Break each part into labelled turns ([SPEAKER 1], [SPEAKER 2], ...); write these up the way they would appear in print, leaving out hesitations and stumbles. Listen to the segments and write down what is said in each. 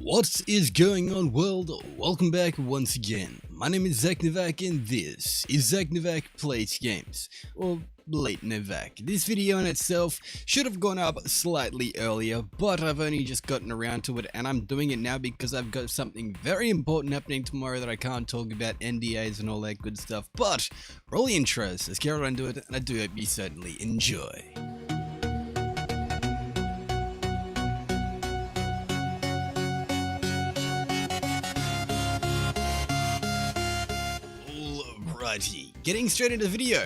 [SPEAKER 1] What is going on, world? Welcome back once again. My name is ZacNovak and this is ZacNovak Plays Games, or Late Novak. This video in itself should have gone up slightly earlier, but I've only just gotten around to it and I'm doing it now because I've got something very important happening tomorrow that I can't talk about, NDAs and all that good stuff. But roll the intros, let's get right into it, and I do hope you certainly enjoy. Alrighty, getting straight into the video.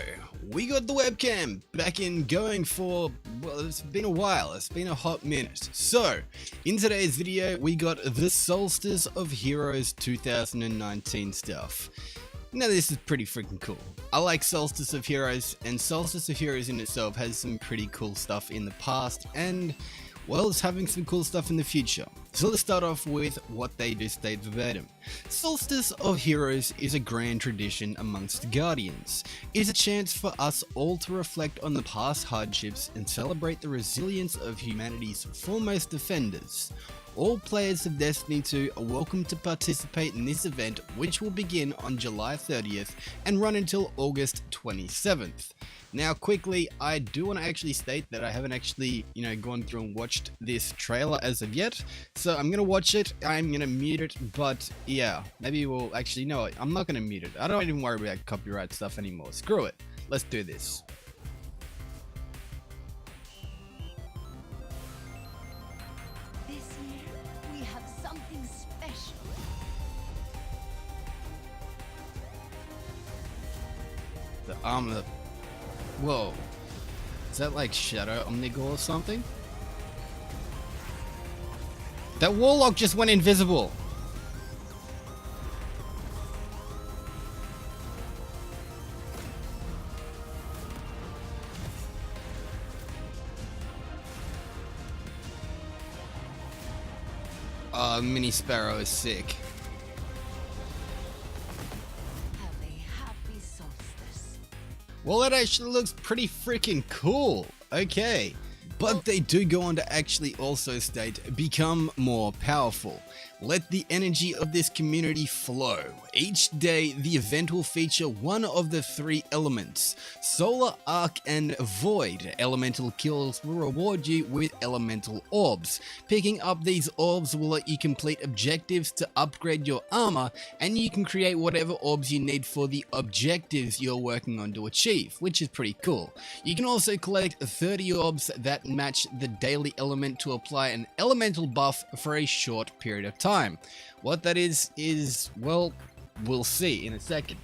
[SPEAKER 1] We got the webcam back in going for, well, it's been a while, it's been a hot minute. So, in today's video, we got the Solstice of Heroes 2019 stuff. Now this is pretty freaking cool. I like Solstice of Heroes, and Solstice of Heroes in itself has some pretty cool stuff in the past, and well, it's having some cool stuff in the future. So let's start off with what they do state verbatim. Solstice of Heroes is a grand tradition amongst Guardians. It is a chance for us all to reflect on the past hardships and celebrate the resilience of humanity's foremost defenders. All players of Destiny 2 are welcome to participate in this event, which will begin on July 30th and run until August 27th. Now quickly, I do want to actually state that I haven't actually, gone through and watched this trailer as of yet. So I'm going to watch it, I'm going to mute it, but yeah, maybe we'll actually, no, I'm not going to mute it. I don't even worry about copyright stuff anymore. Screw it. Let's do this.
[SPEAKER 2] This year, we have something special.
[SPEAKER 1] The armor. Whoa. Is that like Shadow Omnigore or something? That Warlock just went invisible. Mini Sparrow is sick.
[SPEAKER 2] Have a happy solstice.
[SPEAKER 1] Well, that actually looks pretty freaking cool. Okay. But they do go on to actually also state, become more powerful. Let the energy of this community flow. Each day, the event will feature one of the three elements: Solar, Arc, and Void. Elemental kills will reward you with elemental orbs. Picking up these orbs will let you complete objectives to upgrade your armor, and you can create whatever orbs you need for the objectives you're working on to achieve, which is pretty cool. You can also collect 30 orbs that match the daily element to apply an elemental buff for a short period of time. What that is, well, we'll see in a second.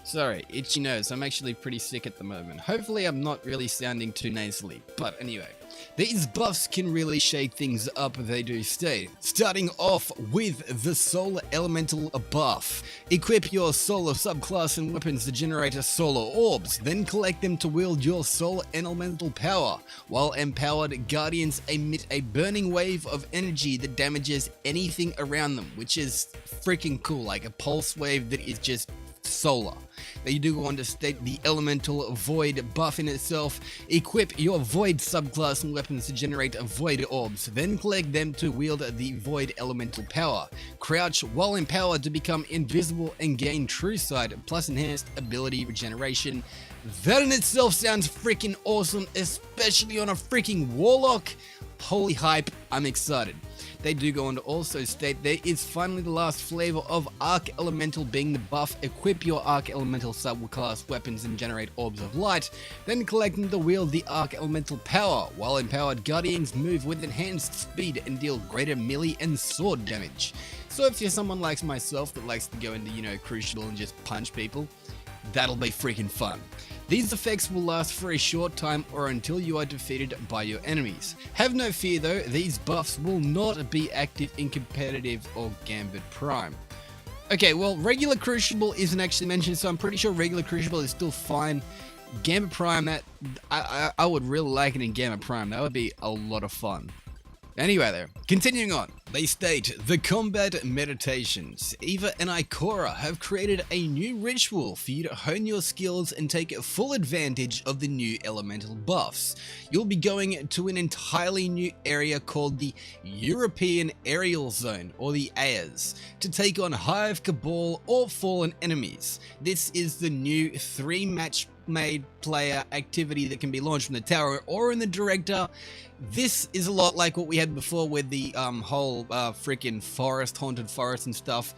[SPEAKER 1] Sorry, itchy nose. I'm actually pretty sick at the moment. Hopefully I'm not really sounding too nasally, but anyway. These buffs can really shake things up, they do state. Starting off with the Solar Elemental buff. Equip your Solar subclass and weapons to generate Solar Orbs, then collect them to wield your Solar Elemental power. While empowered, Guardians emit a burning wave of energy that damages anything around them, which is freaking cool, like a pulse wave that is just solar. They do go on to state the Elemental Void buff in itself. Equip your Void subclass and weapons to generate Void Orbs, then collect them to wield the Void Elemental power. Crouch while empowered to become invisible and gain True Sight plus enhanced ability regeneration. That in itself sounds freaking awesome, especially on a freaking Warlock. Holy hype, I'm excited. They do go on to also state there is finally the last flavor of Arc Elemental being the buff. Equip your Arc Elemental subclass weapons and generate Orbs of Light, then collect them to wield the Arc Elemental power. While empowered, Guardians move with enhanced speed and deal greater melee and sword damage. So if you're someone like myself that likes to go into, Crucible and just punch people, that'll be freaking fun. These effects will last for a short time or until you are defeated by your enemies. Have no fear though, these buffs will not be active in competitive or Gambit Prime. Okay, well, regular Crucible isn't actually mentioned, so I'm pretty sure regular Crucible is still fine. Gambit Prime, that I would really like it in Gambit Prime. That would be a lot of fun. Anyway there, continuing on, they state, the combat meditations. Eva and Ikora have created a new ritual for you to hone your skills and take full advantage of the new elemental buffs. You'll be going to an entirely new area called the European Aerial Zone, or the AERZ, to take on Hive, Cabal, or fallen enemies. This is the new 3-match made player activity that can be launched from the tower or in the director. This is a lot like what we had before with the whole freaking haunted forest and stuff,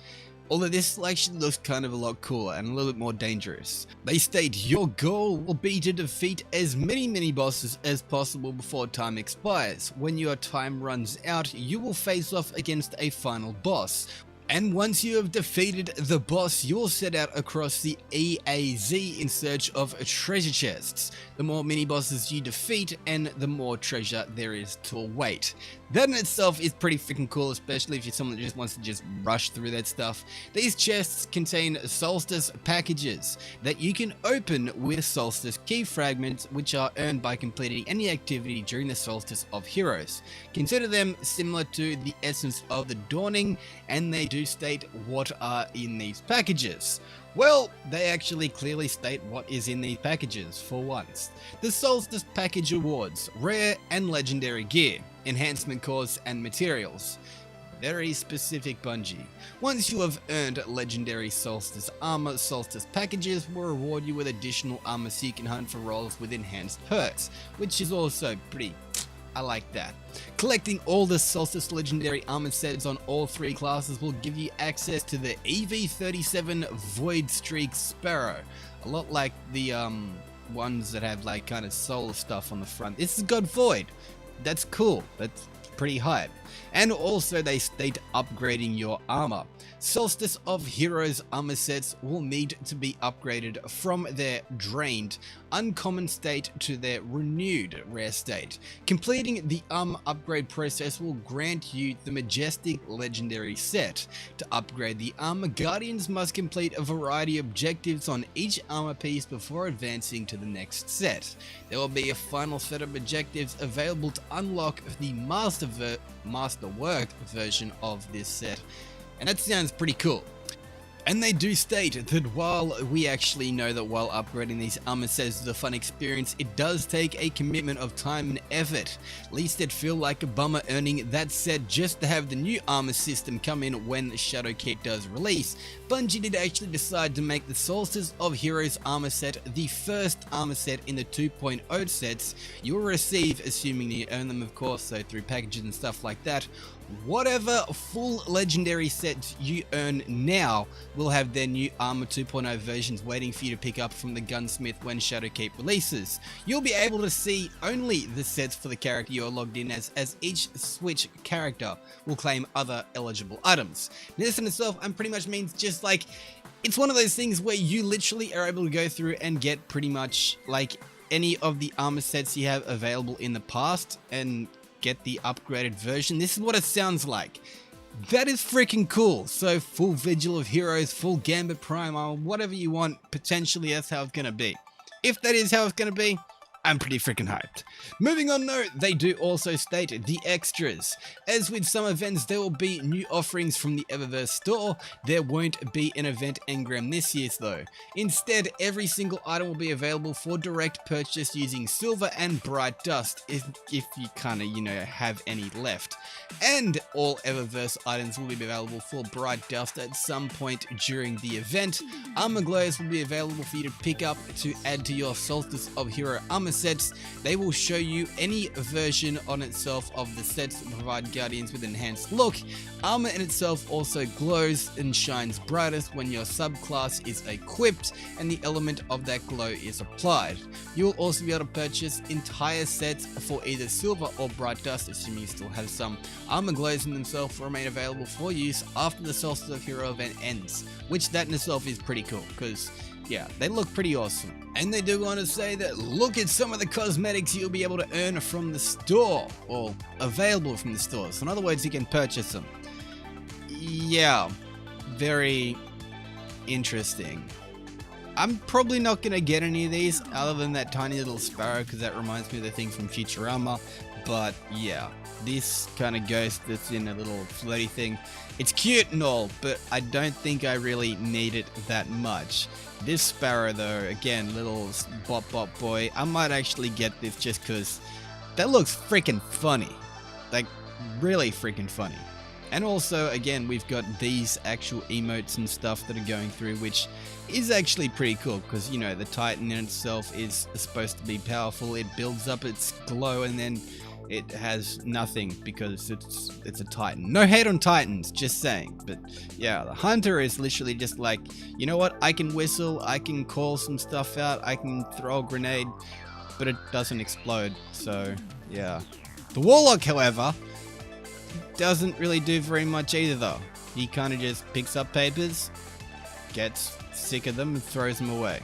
[SPEAKER 1] although this actually looks kind of a lot cooler and a little bit more dangerous. They state your goal will be to defeat as many mini-bosses as possible before time expires. When your time runs out, you will face off against a final boss. And once you have defeated the boss, you'll set out across the EAZ in search of treasure chests. The more mini-bosses you defeat, and the more treasure there is to await. That in itself is pretty freaking cool, especially if you're someone that just wants to just rush through that stuff. These chests contain Solstice packages that you can open with Solstice key fragments, which are earned by completing any activity during the Solstice of Heroes. Consider them similar to the Essence of the Dawning, and they do state what are in these packages. Well, they actually clearly state what is in these packages for once. The Solstice package awards rare and legendary gear, enhancement cores and materials. Very specific, Bungie. Once you have earned legendary Solstice armor, Solstice packages will reward you with additional armor so you can hunt for roles with enhanced perks, which is also pretty... I like that. Collecting all the Solstice legendary armor sets on all 3 classes will give you access to the EV-37 Void Streak Sparrow. A lot like the ones that have like kind of solar stuff on the front. This has got Void. That's cool. That's pretty hype. And also they state upgrading your armor. Solstice of Heroes armor sets will need to be upgraded from their drained, uncommon state to their renewed rare state. Completing the armor upgrade process will grant you the majestic legendary set. To upgrade the armor, Guardians must complete a variety of objectives on each armor piece before advancing to the next set. There will be a final set of objectives available to unlock the Masterwork version of this set. And that sounds pretty cool. And they do state that while we actually know that while upgrading these armor sets is a fun experience, it does take a commitment of time and effort. At least it'd feel like a bummer earning that set just to have the new armor system come in when Shadowkeep does release. Bungie did actually decide to make the Solstice of Heroes armor set the first armor set in the 2.0 sets you will receive, assuming you earn them of course, so through packages and stuff like that. Whatever full legendary sets you earn now will have their new Armor 2.0 versions waiting for you to pick up from the gunsmith when Shadowkeep releases. You'll be able to see only the sets for the character you are logged in as each Switch character will claim other eligible items. This in itself pretty much means just like, it's one of those things where you literally are able to go through and get pretty much like any of the armor sets you have available in the past and get the upgraded version. This is what it sounds like. That is freaking cool. So full Vigil of Heroes, full Gambit Prime armor, whatever you want, potentially that's how it's gonna be. If that is how it's gonna be, I'm pretty freaking hyped. Moving on though, they do also state the extras. As with some events, there will be new offerings from the Eververse store. There won't be an event engram this year though. Instead, every single item will be available for direct purchase using Silver and Bright Dust, if you kinda, have any left. And all Eververse items will be available for Bright Dust at some point during the event. Armor Glows will be available for you to pick up to add to your Solstice of Hero armor sets. They will show you any version on itself of the sets to provide Guardians with enhanced look. Armor in itself also glows and shines brightest when your subclass is equipped and the element of that glow is applied. You will also be able to purchase entire sets for either Silver or Bright Dust, assuming you still have some. Armor Glows in themselves will remain available for use after the Solstice of Hero event ends, which that in itself is pretty cool because yeah, they look pretty awesome. And they do want to say that look at some of the cosmetics you'll be able to earn from the store, or available from the store. So in other words, you can purchase them. Yeah, very interesting. I'm probably not going to get any of these other than that tiny little sparrow because that reminds me of the thing from Futurama. But yeah, this kind of ghost that's in a little floaty thing, it's cute and all, but I don't think I really need it that much. This sparrow though, again, little bop bop boy, I might actually get this just because that looks freaking funny. Like, really freaking funny. And also, again, we've got these actual emotes and stuff that are going through, which is actually pretty cool because, you know, the Titan in itself is supposed to be powerful. It builds up its glow and then it has nothing because it's a Titan. No hate on Titans, just saying. But yeah, the Hunter is literally just like, you know what? I can whistle, I can call some stuff out, I can throw a grenade, but it doesn't explode. So yeah. The Warlock, however, doesn't really do very much either though. He kind of just picks up papers, gets sick of them and throws them away.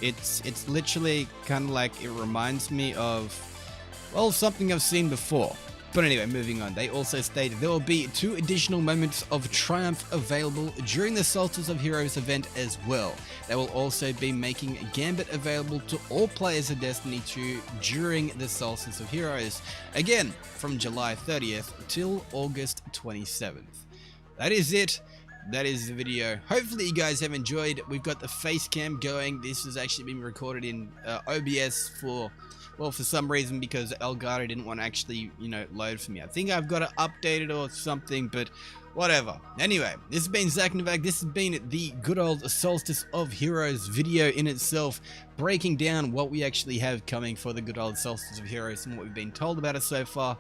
[SPEAKER 1] It's literally kind of like, it reminds me of, well, something I've seen before. But anyway, moving on. They also stated there will be 2 additional moments of triumph available during the Solstice of Heroes event as well. They will also be making Gambit available to all players of Destiny 2 during the Solstice of Heroes. Again, from July 30th till August 27th. That is it. That is the video. Hopefully you guys have enjoyed. We've got the face cam going. This has actually been recorded in OBS for some reason because Elgato didn't want to actually, you know, load for me. I think I've got to update it or something, but whatever. Anyway, this has been ZacNovak. This has been the good old Solstice of Heroes video in itself, breaking down what we actually have coming for the good old Solstice of Heroes and what we've been told about it so far.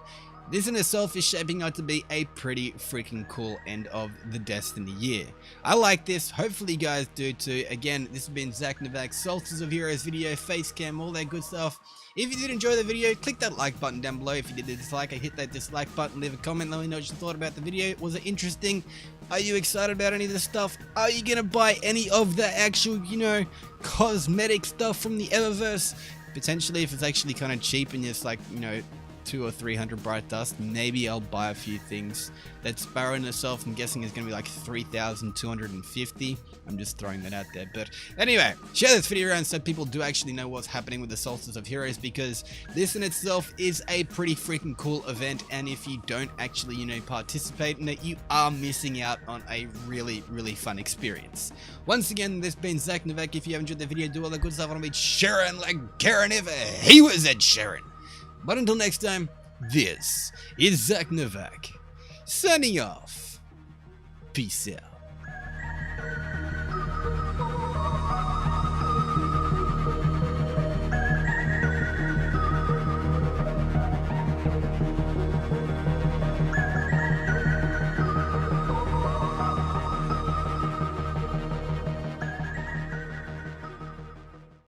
[SPEAKER 1] This in itself is shaping out to be a pretty freaking cool end of the Destiny year. I like this. Hopefully you guys do too. Again, this has been ZacNovak, Solstice of Heroes video, face cam, all that good stuff. If you did enjoy the video, click that like button down below. If you did dislike, hit that dislike button, leave a comment, let me know what you thought about the video. Was it interesting? Are you excited about any of this stuff? Are you gonna buy any of the actual, you know, cosmetic stuff from the Eververse? Potentially, if it's actually kind of cheap and it's like, you know, 200 or 300 bright dust, maybe I'll buy a few things. That Sparrow in itself, I'm guessing, is going to be like 3,250. I'm just throwing that out there. But anyway, share this video around so people do actually know what's happening with the Solstice of Heroes, because this in itself is a pretty freaking cool event, and if you don't actually, you know, participate in it, you are missing out on a really, really fun experience. Once again, this has been ZacNovak. If you have enjoyed the video, do all the good stuff. I want to be Sharon like Karen if he was Ed Sharon. But until next time, this is ZacNovak, signing off. Peace out.